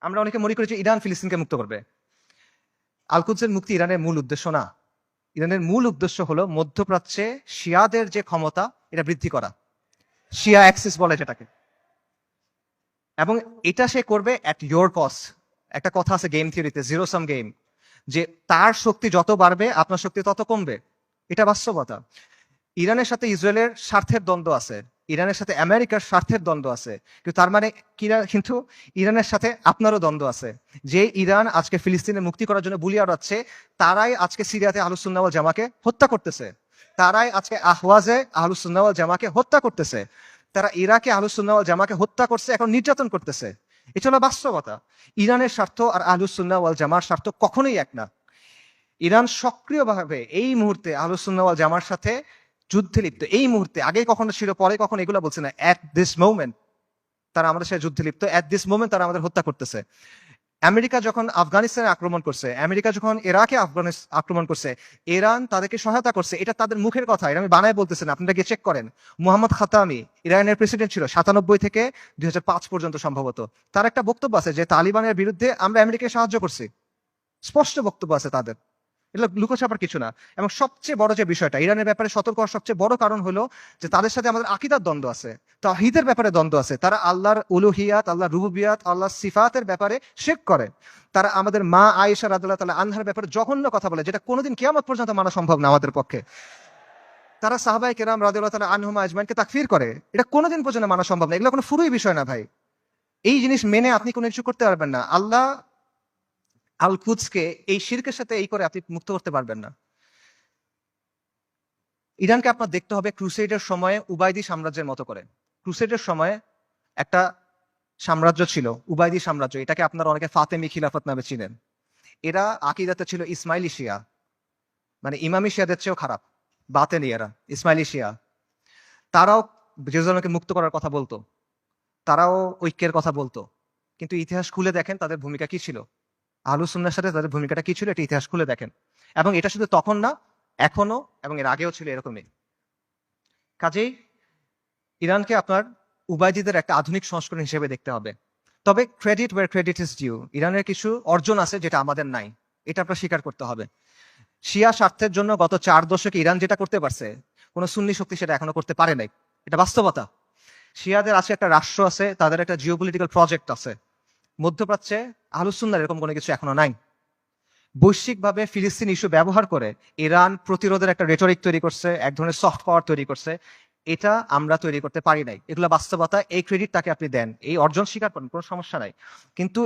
আমরা অনেকে মনে করি যে ইরান ফিলিস্তিনকে মুক্ত করবে। আল কুদসের মুক্তি ইরানের মূল উদ্দেশ্য না। ইরানের মূল উদ্দেশ্য হলো মধ্যপ্রাচ্যে শিয়াদের যে ক্ষমতা এটা বৃদ্ধি করা, শিয়া অ্যাক্সিস বলে যেটাকে, এবং এটা সে করবে অ্যাট ইয়োর কস্ট। একটা কথা আছে গেম থিওরিতে, জিরো সাম গেম, যে তার শক্তি যত বাড়বে আপনার শক্তি তত কমবে। এটা বাস্তবতা। ইরানের সাথে ইসরায়েলের স্বার্থের দ্বন্দ্ব আছে, ইরানের সাথে আমেরিকার স্বার্থের দ্বন্দ্ব আছে, কিন্তু তার মানে কিন্তু ইরানের সাথে আপনারও দ্বন্দ্ব আছে। যে ইরান আজকে ফিলিস্তিনের মুক্তি করার জন্য বুলি আওড়াচ্ছে, তারাই আজকে সিরিয়াতে আহলুস সুন্নাহ ওয়াল জামাকে হত্যা করতেছে, তারাই আজকে আহওয়াজে আহলুস সুন্নাহ ওয়াল জামাকে হত্যা করতেছে, তারা ইরাকে আহলুস সুন্নাহ ওয়াল জামাকে হত্যা করছে, এখন নির্যাতন করতেছে। এটা হলো বাস্তবতা। ইরানের স্বার্থ আর আহলুস সুন্নাহ ওয়াল জামার স্বার্থ কখনোই এক না। ইরান সক্রিয়ভাবে এই মুহূর্তে আহলুস সুন্নাহ ওয়াল জামার সাথে যুদ্ধে লিপ্ত। এই মুহূর্তে, আগে কখনো ছিল, পরে কখনো এগুলো বলছে না, অ্যাট দিস মোমেন্ট তারা আমাদের সাথে যুদ্ধে লিপ্ত, অ্যাট দিস মোমেন্ট তারা আমাদের হত্যা করতেছে। আমেরিকা যখন আফগানিস্তানে আক্রমণ করছে, আমেরিকা যখন ইরাকে আক্রমণ করছে, ইরান তাদেরকে সহায়তা করছে। এটা তাদের মুখের কথা, এটা আমি বানায় বলতেছেন, আপনারা গিয়ে চেক করেন। মোহাম্মদ খাতামি ইরানের প্রেসিডেন্ট ছিল 97 থেকে 2005 পর্যন্ত সম্ভবত। তার একটা বক্তব্য আছে যে তালিবানের বিরুদ্ধে আমরা আমেরিকাকে সাহায্য করছি, স্পষ্ট বক্তব্য আছে তাদের, এটা লুকোছাপার কিছু না। এবং সবচেয়ে বড় যে বিষয়টা, ইরানের ব্যাপারে সতর্ক হওয়ার সবচেয়ে বড় কারণ হলো যে তাদের সাথে আমাদের আকীদার দ্বন্দ্ব আছে, তাওহীদের ব্যাপারে দ্বন্দ্ব আছে। তারা আল্লাহর উলুহিয়াত, আল্লাহর রুবুবিয়াত, আল্লাহর সিফাতের ব্যাপারে শিরক করে। তারা আমাদের মা আয়েশা রাদিয়াল্লাহু তাআলা আনহার ব্যাপারে জঘন্য কথা বলে, যেটা কোনোদিন কিয়ামত পর্যন্ত মানা সম্ভব না আমাদের পক্ষে। তারা সাহাবায়ে কেরাম রাদিয়াল্লাহু তাআলা আনহুম আজমাইনকে তাকফির করে, এটা কোনোদিন পর্যন্ত মানা সম্ভব না। এগুলো কোনো ফুরুই বিষয় না ভাই। এই জিনিস মেনে আপনি কোনো কিছু করতে পারবেন না। আল্লাহ আল কুদসকে এই শিরকের সাথে এই করে আপনি মুক্ত করতে পারবেন না। ইরানকে আপনার দেখতে হবে ক্রুসেডের সময়ে উবাইদি সাম্রাজ্যের মতো করে। ক্রুসেডের সময়ে একটা সাম্রাজ্য ছিল, উবাইদি সাম্রাজ্য। এটাকে আপনারা অনেকে ফাতেমি খিলাফত নামে চিনেন। এরা আকীদাতে ছিল ইসমাইলি শিয়া, মানে ইমামি শিয়াদের চেয়েও খারাপ, বাতেনি এরা, ইসমাইলি শিয়া। তারাও জেরুজালেমকে মুক্ত করার কথা বলতো, তারাও ঐক্যের কথা বলতো, কিন্তু ইতিহাস খুলে দেখেন তাদের ভূমিকা কি ছিল, আহলুস সুন্নাহর সাথে তাদের ভূমিকাটা কি ছিল, এটা ইতিহাস খুলে দেখেন। এবং এটা শুধু তখন না, এখনো এবং এর আগেও ছিল এরকমই। কাজেই ইরানকে আপনার উবাইদিদের একটা আধুনিক সংস্করণ হিসেবে দেখতে হবে। তবে credit where credit is due, ইরানের কিছু অর্জন আছে যেটা আমাদের নাই, এটা আপনার স্বীকার করতে হবে। শিয়া স্বার্থের জন্য গত 4 দশকে ইরান যেটা করতে পারছে, কোনো সুন্নি শক্তি সেটা এখনো করতে পারে নাই, এটা বাস্তবতা। শিয়াদের আছে একটা রাষ্ট্র আছে, তাদের একটা জিওপলিটিক্যাল প্রজেক্ট আছে। মধ্যপ্রাচ্যে আহলুস সুন্নাহর এরকম কোনো কিছু এখনো নাই। বৈশ্বিকভাবে ফিলিস্তিন ইস্যু ব্যবহার করে ইরান প্রতিরোধের একটা রেটরিক তৈরি করছে, এক ধরনের সফট পাওয়ার তৈরি করছে। এটা আমরা তৈরি করতে পারি নাই, এগুলো বাস্তবতা। এই ক্রেডিট তাকে আপনি দেন, এই অর্জন স্বীকার করেন, কোনো সমস্যা নাই। কিন্তু